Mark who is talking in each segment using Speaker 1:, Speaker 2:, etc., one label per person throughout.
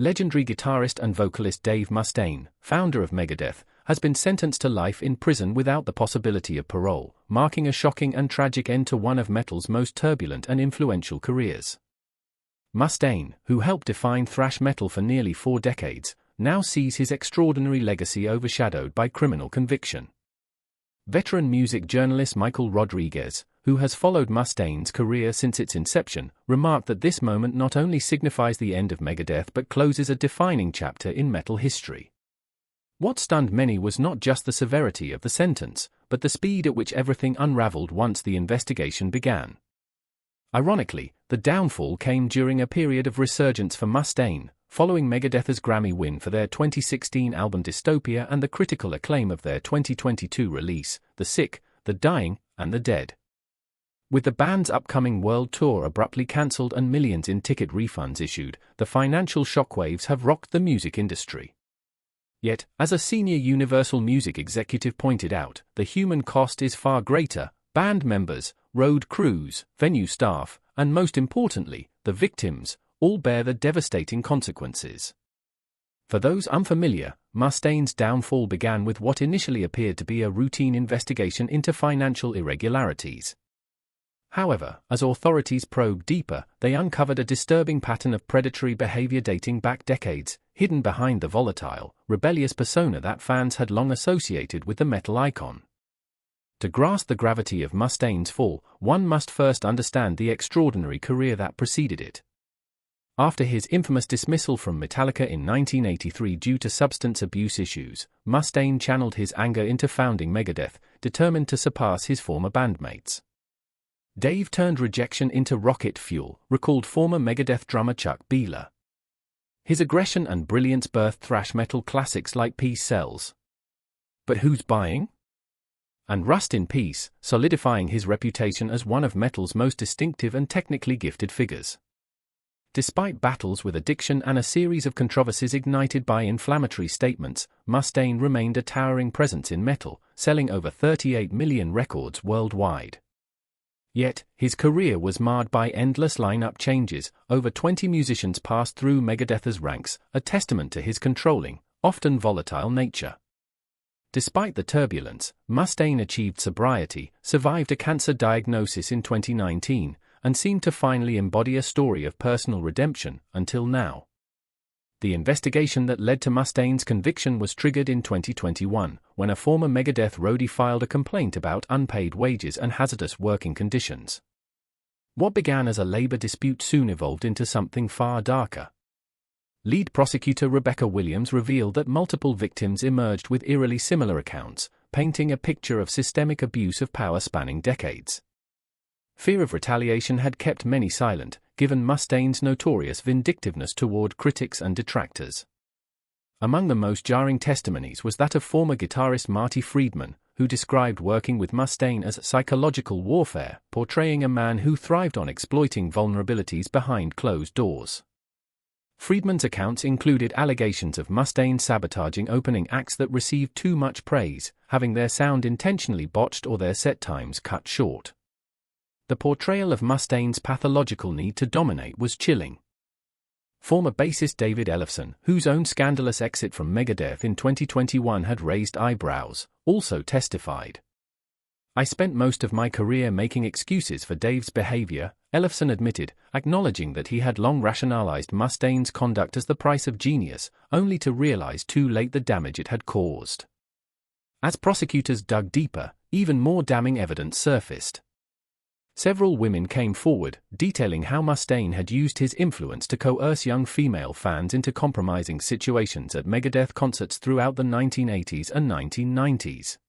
Speaker 1: Legendary guitarist and vocalist Dave Mustaine, founder of Megadeth, has been sentenced to life in prison without the possibility of parole, marking a shocking and tragic end to one of metal's most turbulent and influential careers. Mustaine, who helped define thrash metal for nearly 4 decades, now sees his extraordinary legacy overshadowed by criminal conviction. Veteran music journalist Michael Rodriguez, who has followed Mustaine's career since its inception, remarked that this moment not only signifies the end of Megadeth but closes a defining chapter in metal history. What stunned many was not just the severity of the sentence, but the speed at which everything unraveled once the investigation began. Ironically, the downfall came during a period of resurgence for Mustaine, following Megadeth's Grammy win for their 2016 album Dystopia and the critical acclaim of their 2022 release, The Sick, The Dying, and The Dead. With the band's upcoming world tour abruptly cancelled and millions in ticket refunds issued, the financial shockwaves have rocked the music industry. Yet, as a senior Universal Music executive pointed out, the human cost is far greater: band members, road crews, venue staff, and most importantly, the victims, all bear the devastating consequences. For those unfamiliar, Mustaine's downfall began with what initially appeared to be a routine investigation into financial irregularities. However, as authorities probed deeper, they uncovered a disturbing pattern of predatory behavior dating back decades, hidden behind the volatile, rebellious persona that fans had long associated with the metal icon. To grasp the gravity of Mustaine's fall, one must first understand the extraordinary career that preceded it. After his infamous dismissal from Metallica in 1983 due to substance abuse issues, Mustaine channeled his anger into founding Megadeth, determined to surpass his former bandmates. Dave turned rejection into rocket fuel, recalled former Megadeth drummer Chuck Beehler. His aggression and brilliance birthed thrash metal classics like Peace Sells. But who's buying? And Rust in Peace, solidifying his reputation as one of metal's most distinctive and technically gifted figures. Despite battles with addiction and a series of controversies ignited by inflammatory statements, Mustaine remained a towering presence in metal, selling over 38 million records worldwide. Yet, his career was marred by endless lineup changes. Over 20 musicians passed through Megadeth's ranks, a testament to his controlling, often volatile nature. Despite the turbulence, Mustaine achieved sobriety, survived a cancer diagnosis in 2019, and seemed to finally embody a story of personal redemption, until now. The investigation that led to Mustaine's conviction was triggered in 2021, when a former Megadeth roadie filed a complaint about unpaid wages and hazardous working conditions. What began as a labor dispute soon evolved into something far darker. Lead prosecutor Rebecca Williams revealed that multiple victims emerged with eerily similar accounts, painting a picture of systemic abuse of power spanning decades. Fear of retaliation had kept many silent, given Mustaine's notorious vindictiveness toward critics and detractors. Among the most jarring testimonies was that of former guitarist Marty Friedman, who described working with Mustaine as psychological warfare, portraying a man who thrived on exploiting vulnerabilities behind closed doors. Friedman's accounts included allegations of Mustaine sabotaging opening acts that received too much praise, having their sound intentionally botched or their set times cut short. The portrayal of Mustaine's pathological need to dominate was chilling. Former bassist David Ellefson, whose own scandalous exit from Megadeth in 2021 had raised eyebrows, also testified. "I spent most of my career making excuses for Dave's behavior," Ellefson admitted, acknowledging that he had long rationalized Mustaine's conduct as the price of genius, only to realize too late the damage it had caused. As prosecutors dug deeper, even more damning evidence surfaced. Several women came forward, detailing how Mustaine had used his influence to coerce young female fans into compromising situations at Megadeth concerts throughout the 1980s and 1990s.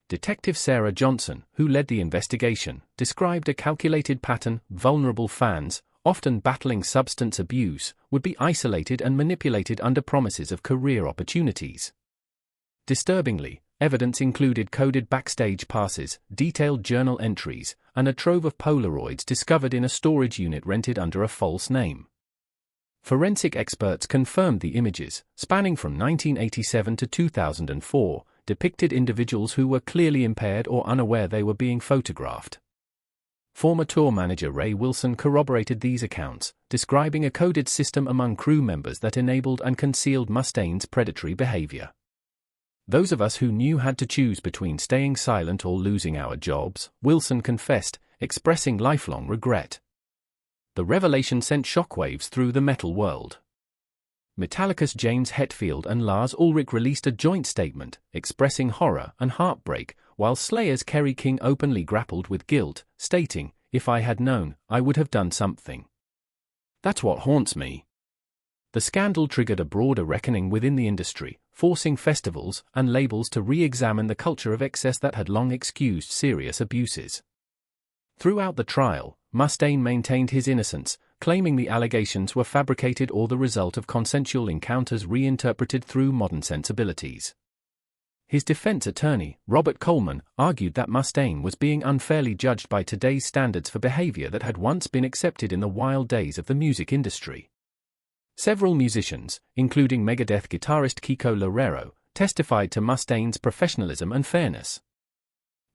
Speaker 1: Detective Sarah Johnson, who led the investigation, described a calculated pattern: vulnerable fans, often battling substance abuse, would be isolated and manipulated under promises of career opportunities. Disturbingly, evidence included coded backstage passes, detailed journal entries, and a trove of Polaroids discovered in a storage unit rented under a false name. Forensic experts confirmed the images, spanning from 1987 to 2004, depicted individuals who were clearly impaired or unaware they were being photographed. Former tour manager Ray Wilson corroborated these accounts, describing a coded system among crew members that enabled and concealed Mustaine's predatory behavior. "Those of us who knew had to choose between staying silent or losing our jobs," Wilson confessed, expressing lifelong regret. The revelation sent shockwaves through the metal world. Metallica's James Hetfield and Lars Ulrich released a joint statement, expressing horror and heartbreak, while Slayer's Kerry King openly grappled with guilt, stating, "If I had known, I would have done something. That's what haunts me." The scandal triggered a broader reckoning within the industry, forcing festivals and labels to re-examine the culture of excess that had long excused serious abuses. Throughout the trial, Mustaine maintained his innocence, claiming the allegations were fabricated or the result of consensual encounters reinterpreted through modern sensibilities. His defense attorney, Robert Coleman, argued that Mustaine was being unfairly judged by today's standards for behavior that had once been accepted in the wild days of the music industry. Several musicians, including Megadeth guitarist Kiko Loureiro, testified to Mustaine's professionalism and fairness.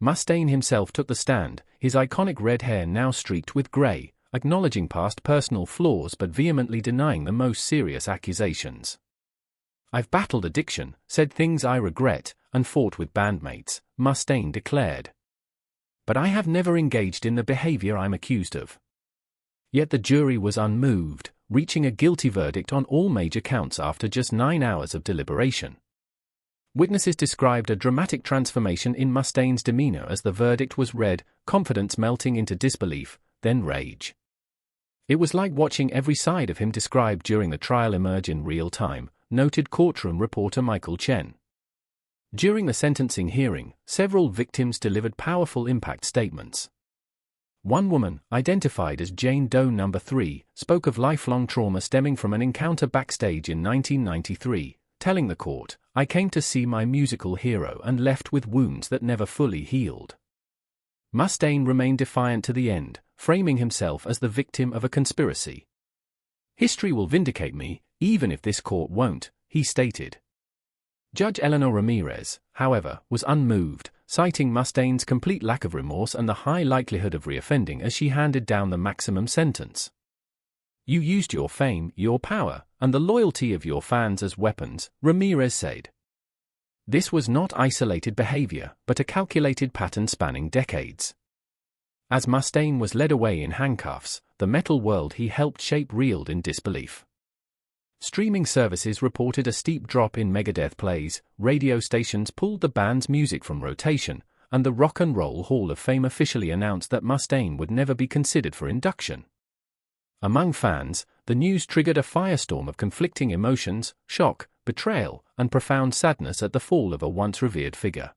Speaker 1: Mustaine himself took the stand, his iconic red hair now streaked with grey, acknowledging past personal flaws but vehemently denying the most serious accusations. "I've battled addiction, said things I regret, and fought with bandmates," Mustaine declared. "But I have never engaged in the behavior I'm accused of." Yet the jury was unmoved, reaching a guilty verdict on all major counts after just 9 hours of deliberation. Witnesses described a dramatic transformation in Mustaine's demeanor as the verdict was read, confidence melting into disbelief, then rage. "It was like watching every side of him described during the trial emerge in real time," noted courtroom reporter Michael Chen. During the sentencing hearing, several victims delivered powerful impact statements. One woman, identified as Jane Doe No. 3, spoke of lifelong trauma stemming from an encounter backstage in 1993, telling the court, "I came to see my musical hero and left with wounds that never fully healed." Mustaine remained defiant to the end, framing himself as the victim of a conspiracy. "History will vindicate me, even if this court won't," he stated. Judge Eleanor Ramirez, however, was unmoved, citing Mustaine's complete lack of remorse and the high likelihood of reoffending as she handed down the maximum sentence. "You used your fame, your power, and the loyalty of your fans as weapons," Ramirez said. This was not isolated behavior, but a calculated pattern spanning decades. As Mustaine was led away in handcuffs, the metal world he helped shape reeled in disbelief. Streaming services reported a steep drop in Megadeth plays, radio stations pulled the band's music from rotation, and the Rock and Roll Hall of Fame officially announced that Mustaine would never be considered for induction. Among fans, the news triggered a firestorm of conflicting emotions, shock, betrayal, and profound sadness at the fall of a once revered figure.